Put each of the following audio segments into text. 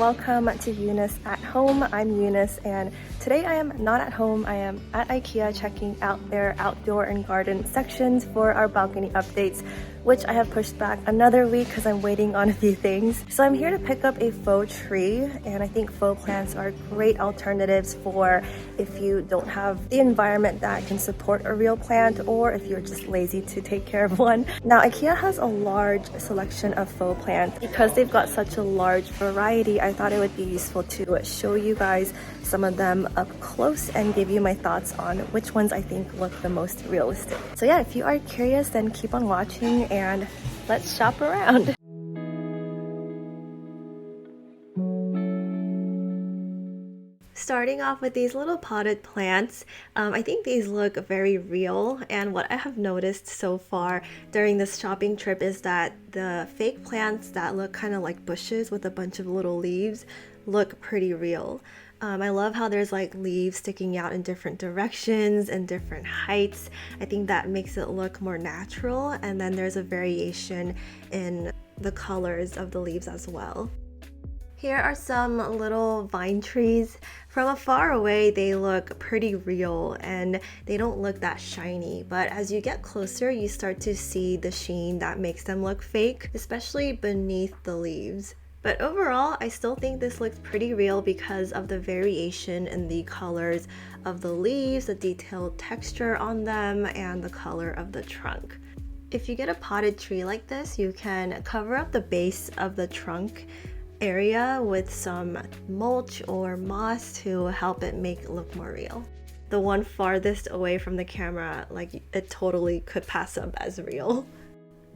welcome to Eunice at Home. I'm Eunice, and today I am not at home. I am at Ikea checking out their outdoor and garden sections for our balcony updates, which I have pushed back another week because I'm waiting on a few things. So I'm here to pick up a faux tree, and I think faux plants are great alternatives for if you don't have the environment that can support a real plant, or if you're just lazy to take care of one. Now, Ikea has a large selection of faux plants. Because they've got such a large variety, I thought it would be useful to show you guys some of them up close and give you my thoughts on which ones I think look the most realistic. So yeah, if you are curious, then keep on watching and let's shop around. Starting off with these little potted plants, I think these look very real, and what I have noticed so far during this shopping trip is that the fake plants that look kind of like bushes with a bunch of little leaves look pretty real. I love how there's like leaves sticking out in different directions and different heights. I think that makes it look more natural, and then there's a variation in the colors of the leaves as well. Here are some little vine trees. From afar away, they look pretty real and they don't look that shiny, but as you get closer, you start to see the sheen that makes them look fake, especially beneath the leaves. But overall, I still think this looks pretty real because of the variation in the colors of the leaves, the detailed texture on them, and the color of the trunk. If you get a potted tree like this, you can cover up the base of the trunk area with some mulch or moss to help it make it look more real. The one farthest away from the camera, like, it totally could pass up as real.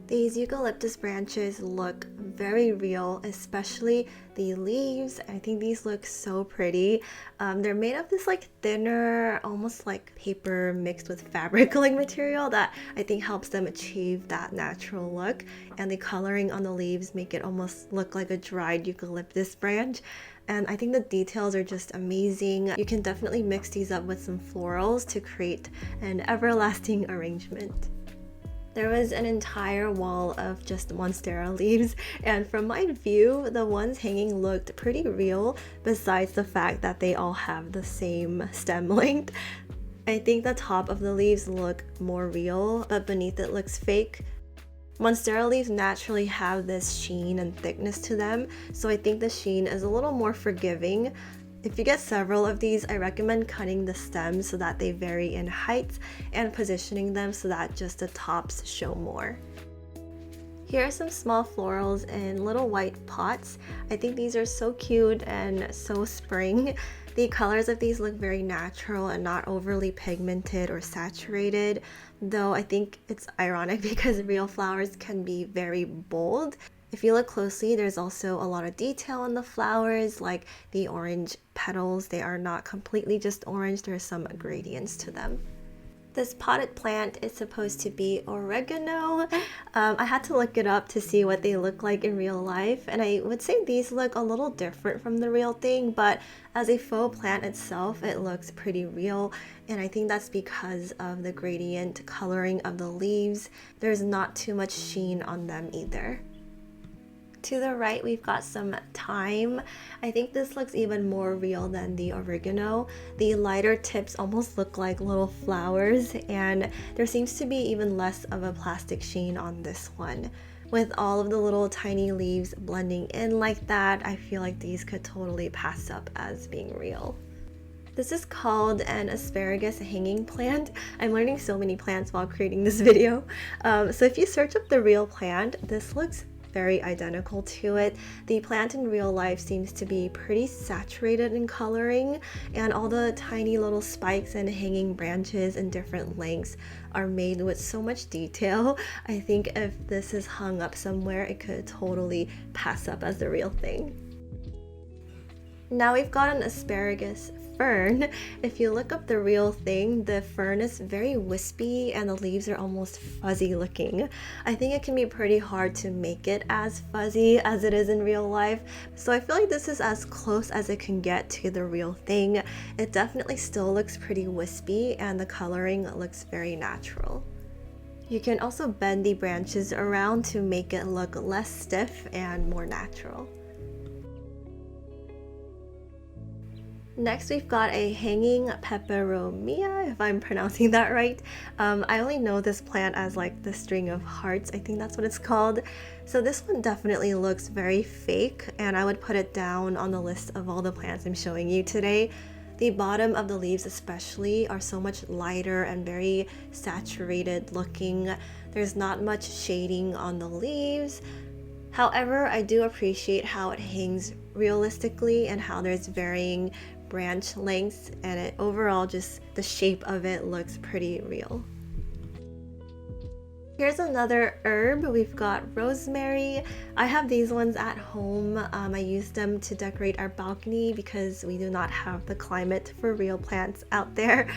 These eucalyptus branches look very real, especially the leaves. I think these look so pretty. They're made of this like thinner, almost like paper mixed with fabric like material that I think helps them achieve that natural look. And the coloring on the leaves make it almost look like a dried eucalyptus branch. And I think the details are just amazing. You can definitely mix these up with some florals to create an everlasting arrangement. There was an entire wall of just monstera leaves, and from my view, the ones hanging looked pretty real, besides the fact that they all have the same stem length. I think the top of the leaves look more real, but beneath it looks fake. Monstera leaves naturally have this sheen and thickness to them, so I think the sheen is a little more forgiving. If you get several of these, I recommend cutting the stems so that they vary in heights and positioning them so that just the tops show more. Here are some small florals in little white pots. I think these are so cute and so spring. The colors of these look very natural and not overly pigmented or saturated, though I think it's ironic because real flowers can be very bold. If you look closely, there's also a lot of detail on the flowers, like the orange petals. They are not completely just orange, there's some gradients to them. This potted plant is supposed to be oregano. I had to look it up to see what they look like in real life, and I would say these look a little different from the real thing, but as a faux plant itself, it looks pretty real, and I think that's because of the gradient coloring of the leaves. There's not too much sheen on them either. To the right, we've got some thyme. I think this looks even more real than the oregano. The lighter tips almost look like little flowers, and there seems to be even less of a plastic sheen on this one. With all of the little tiny leaves blending in like that, I feel like these could totally pass up as being real. This is called an asparagus hanging plant. I'm learning so many plants while creating this video. So if you search up the real plant, this looks very identical to it. The plant in real life seems to be pretty saturated in coloring, and all the tiny little spikes and hanging branches in different lengths are made with so much detail. I think if this is hung up somewhere, it could totally pass up as the real thing. Now we've got an asparagus fern. If you look up the real thing, the fern is very wispy and the leaves are almost fuzzy looking. I think it can be pretty hard to make it as fuzzy as it is in real life, so I feel like this is as close as it can get to the real thing. It definitely still looks pretty wispy and the coloring looks very natural. You can also bend the branches around to make it look less stiff and more natural. Next, we've got a hanging peperomia, if I'm pronouncing that right. I only know this plant as like the string of hearts. I think that's what it's called. So this one definitely looks very fake, and I would put it down on the list of all the plants I'm showing you today. The bottom of the leaves especially are so much lighter and very saturated looking. There's not much shading on the leaves. However, I do appreciate how it hangs realistically and how there's varying branch lengths, and it overall just the shape of it looks pretty real. Here's another herb. We've got rosemary. I have these ones at home. I use them to decorate our balcony because we do not have the climate for real plants out there.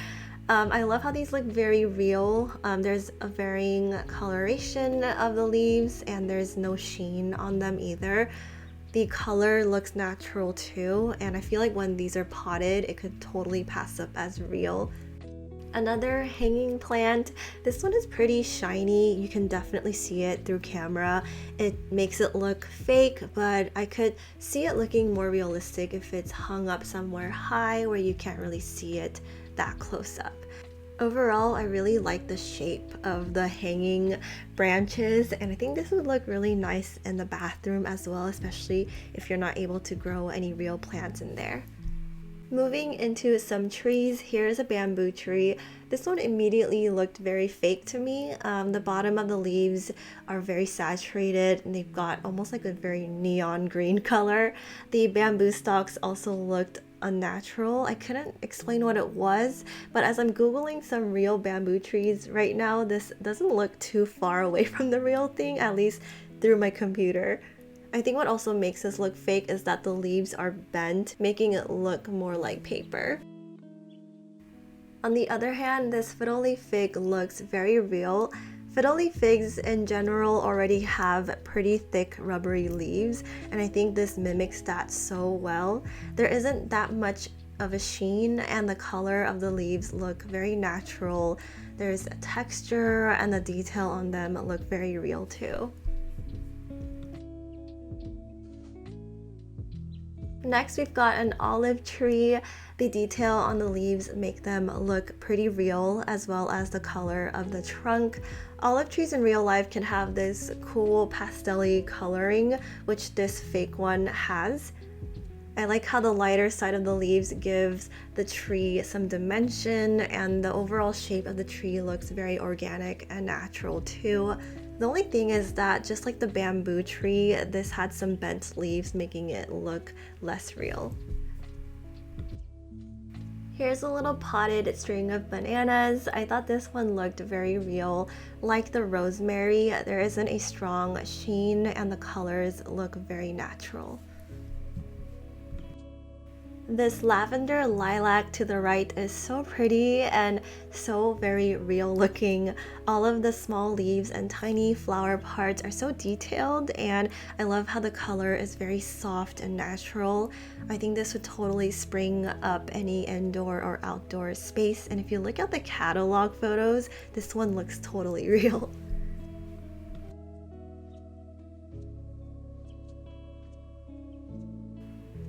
I love how these look very real. There's a varying coloration of the leaves, and there's no sheen on them either. The color looks natural too, and I feel like when these are potted, it could totally pass up as real. Another hanging plant. This one is pretty shiny. You can definitely see it through camera. It makes it look fake, but I could see it looking more realistic if it's hung up somewhere high where you can't really see it that close up. Overall, I really like the shape of the hanging branches, and I think this would look really nice in the bathroom as well, especially if you're not able to grow any real plants in there. Moving into some trees, here's a bamboo tree. This one immediately looked very fake to me. The bottom of the leaves are very saturated, and they've got almost like a very neon green color. The bamboo stalks also looked unnatural. I couldn't explain what it was, but as I'm googling some real bamboo trees right now, this doesn't look too far away from the real thing, at least through my computer. I think what also makes this look fake is that the leaves are bent, making it look more like paper. On the other hand, this fiddle leaf fig looks very real. Fiddle leaf figs in general already have pretty thick rubbery leaves, and I think this mimics that so well. There isn't that much of a sheen, and the color of the leaves look very natural. There's a texture, and the detail on them look very real too. Next, we've got an olive tree. The detail on the leaves make them look pretty real, as well as the color of the trunk. Olive trees in real life can have this cool pastel-y coloring, which this fake one has. I like how the lighter side of the leaves gives the tree some dimension, and the overall shape of the tree looks very organic and natural too. The only thing is that, just like the bamboo tree, this had some bent leaves, making it look less real. Here's a little potted string of bananas. I thought this one looked very real. Like the rosemary, there isn't a strong sheen, and the colors look very natural. This lavender lilac to the right is so pretty and so very real looking. All of the small leaves and tiny flower parts are so detailed, and I love how the color is very soft and natural. I think this would totally spring up any indoor or outdoor space, and if you look at the catalog photos, this one looks totally real.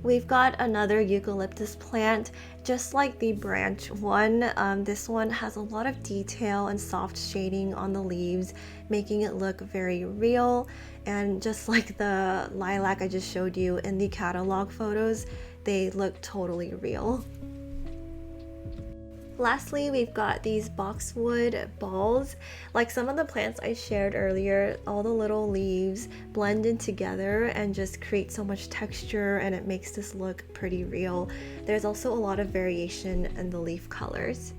We've got another eucalyptus plant, just like the branch one. This one has a lot of detail and soft shading on the leaves, making it look very real. And just like the lilac I just showed you in the catalog photos, they look totally real. Lastly, we've got these boxwood balls. Like some of the plants I shared earlier, all the little leaves blend in together and just create so much texture, and it makes this look pretty real. There's also a lot of variation in the leaf colors.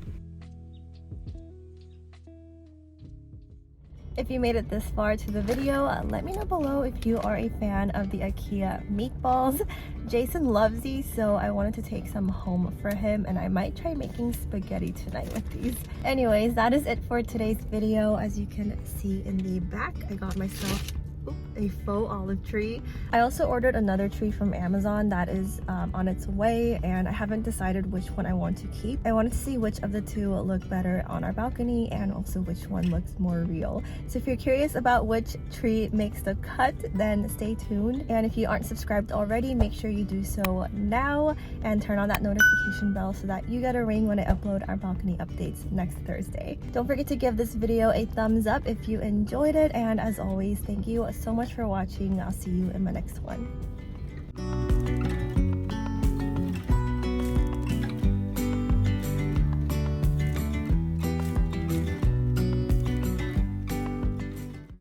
If you made it this far to the video, let me know below if you are a fan of the Ikea meatballs. Jason loves these, so I wanted to take some home for him, and I might try making spaghetti tonight with these. Anyways, that is it for today's video. As you can see in the back, I got myself a faux olive tree. I also ordered another tree from Amazon that is on its way, and I haven't decided which one I want to keep. I wanted to see which of the two will look better on our balcony and also which one looks more real. So if you're curious about which tree makes the cut, then stay tuned. And if you aren't subscribed already, make sure you do so now and turn on that notification bell so that you get a ring when I upload our balcony updates next Thursday. Don't forget to give this video a thumbs up if you enjoyed it, and as always, thank you so much for watching. I'll see you in my next one.